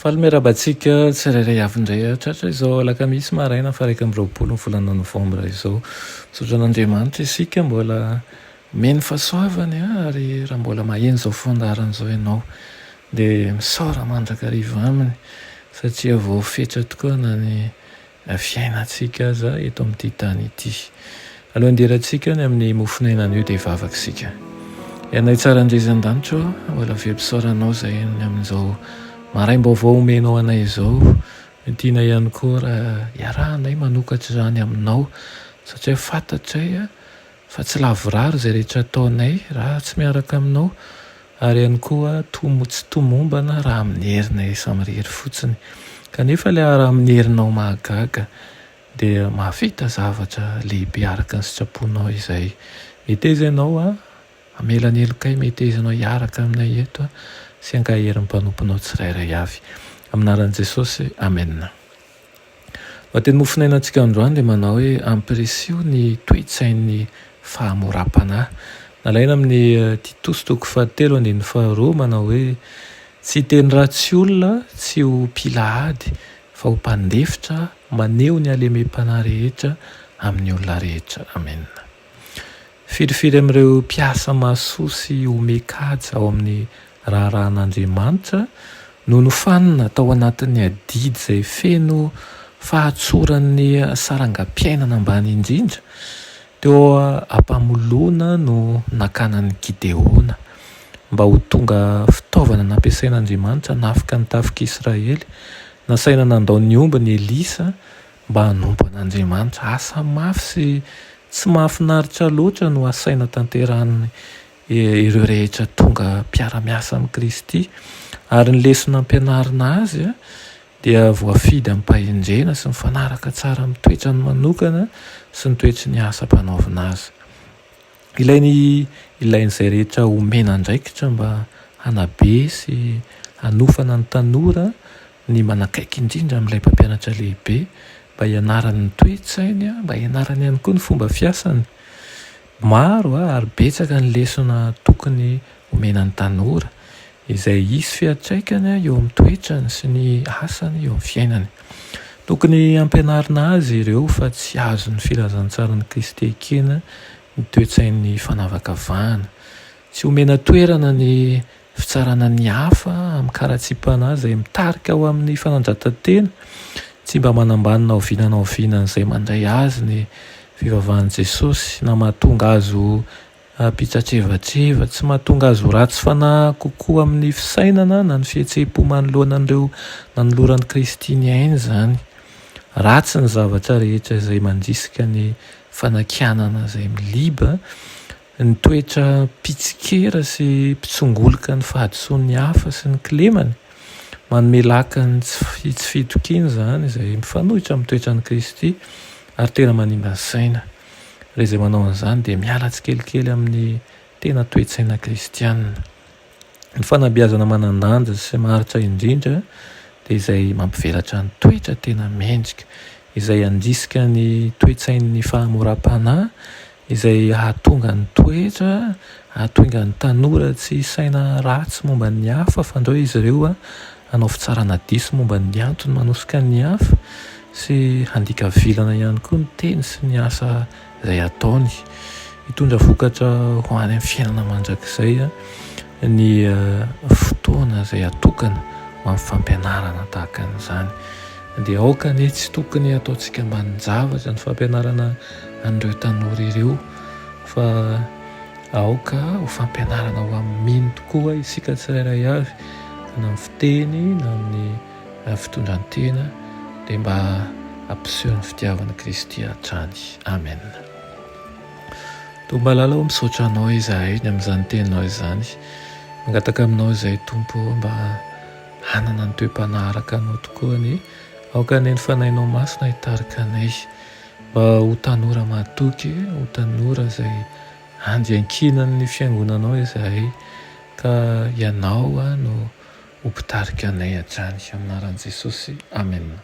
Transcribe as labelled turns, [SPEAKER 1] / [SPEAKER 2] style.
[SPEAKER 1] Falomerabantsika tsirairay avindray tratra izao alakamisy maraina fa 1 volana novambra izao sotran'Andriamanitra isika mbola meny fahasoavany ary raha mbola maheno izao fondaran'izao ianao dia misaora mandrakariva aminy satria voafetra tokoa na ny fiainantsika aza eto amin'ity tany ity. Aloha anderantsika ny amin'ny mofonainan'io dia vavaksika. Ianay tsara andrezan-danitra mbola vempisaoranao izay amin'izao maraim-baovao omenao anay izao. Tiana ihany koa raha iarahanay manokatra izany aminao satria fantatray fa tsy lavoraro izay rehetra ataonay raha tsy miaraka aminao ary ihany koa tsy tomombana raha amin'ny herinay samirery fotsiny kanefa ilay raha amin'ny herinao mahagaga dia mahavita zavatra lehibe araka ny sitraponao izay. Mety aiza ianao amelanelokay, mety aiza ianao hiaraka aminay eto sy ankaherin'ny mpanomponao tsirairay avy aminaran'i Jesosy, amen. Teny mofinainantsika androany dia manao hoe ampirisio ny toe-tsain'ny fahamoram-panahy. Nalaina amin'ny Titosy 3:2 manao hoe tsy teny ratsy olona, tsy ho mpilahady fa ho mpandefitra maneho ny halemem-panahy rehetra amin'ny olona rehetra, amen. Firifiry amin'ireo mpiasa mahasoa sy omekajy ao amin'ny raharahan'Andriamanitra no nofanina tao anatin'ny adidy izay feno fahatsoran'ny sarangam-piainana ambany indrindra teo ampamolona no nakanan'ny Gideona mba ho tonga fitaovana nampiasain'Andriamanitra nafika ny tafika nasaina nandao ny omby ny Elisa mba hanompo an'Andriamanitra asa mafy sy tsy mahafinaritra loatra no asaina tanterahany ireo rehetra tonga mpiara-miasa amin'ny Kristy ary ny lesona ampianarina azy dia voafidy amin'ny mpahendrena sy mifanaraka tsara amin'ny toetrany manokana sy ny toetry ny asa mpanaovina azy. Ilain'izay rehetra omena andraikitra mba hanabe sy hanofana ny tanora ny manakaiky indrindra amin'ilay mpampianatra lehibe mba hianarany ny toe-tsainy, mba hianarany ihany koa ny fomba fiasany. Maro ary betsaka ny lesona tokony omenany tanora izay hisy fiantraikany eo amin'ny toetrany sy ny asany eo amin'ny fiainany. Tokony ampianarina azy ireo fa tsy azo ny filazantsara ny Kristy ekena ny toe-tsain'ny fanavakavahana. Tsy omena toerana ny fitsarana ny hafa amin'ny karatsipana izay mitarika ao amin'ny fanandratan-tena, tsy mba manambanina ovinana izay mandray azy ny fivavahan'i Jesosy na mahatonga azo mpitsatrevatra, tsy mahatonga azo ratsy fanahy kokoa amin'ny fisainana na ny fihetseham-po manoloana an'ireo nanoloran'i Kristy ny ainy izany. Ratsy ny zavatra rehetra izay mandrisika ny fanakianana izay miliba, ny toetra pitsikera sy pitsongoloka ny fahadisoan'ny hafa sy ny kilemany, manome laka ny tsy fitokiny izany izay mifanohitra amin'ny toetran'i Kristy ary tena manimba ny saina. Ireo izay manao an'izany dia miala tsikelikely amin'ny tena toe-tsaina kristianina. Ny fanabeazana manan-danja sy maharitra indrindra dia izay mampivelatra ny toetra tena mendrika, izay andrisika ny toe-tsain'ny fahamoram-panahy, izay hahatonga ny toetra, hahatonga ny tanora tsy saina ratsy momba ny hafa fa andreo izy ireo hanao fitsarana diso momba ny antony manosika ny hafa sy handika vilana ihany koa ny teny sy ny asa izay ataony. Hitondra vokatra ho any amin'ny fiainana mandrakizay ny fotoana izay atokana ho amin'ny fampianarana tahaka an'izany. Dia aoka anie tsy tokony ataontsika ambanin-javatra ny fampianarana an'ireo tanora ireo fa aoka ho fampianarana ho amin'ny mino tokoa isika tsirairay avy na amin'ny fiteny na amin'ny fitondran-tena dia mba hampiseho ny fitiavana Kristy hatrany, amen. Tomba lalao misaotra anao izahay ny amin'izany teninao izany, mangataka aminao izay Tompo mba hanana ny toe-panahy araka anao tokoa ny aoka ny fanahinao masina hitarika anay mba ho tanora mahatoky, ho tanora izay andiankinan'ny fiangonanao izahay ka ianao no ho mpitarika anay hatrany, aminaran'i Jesosy, amen.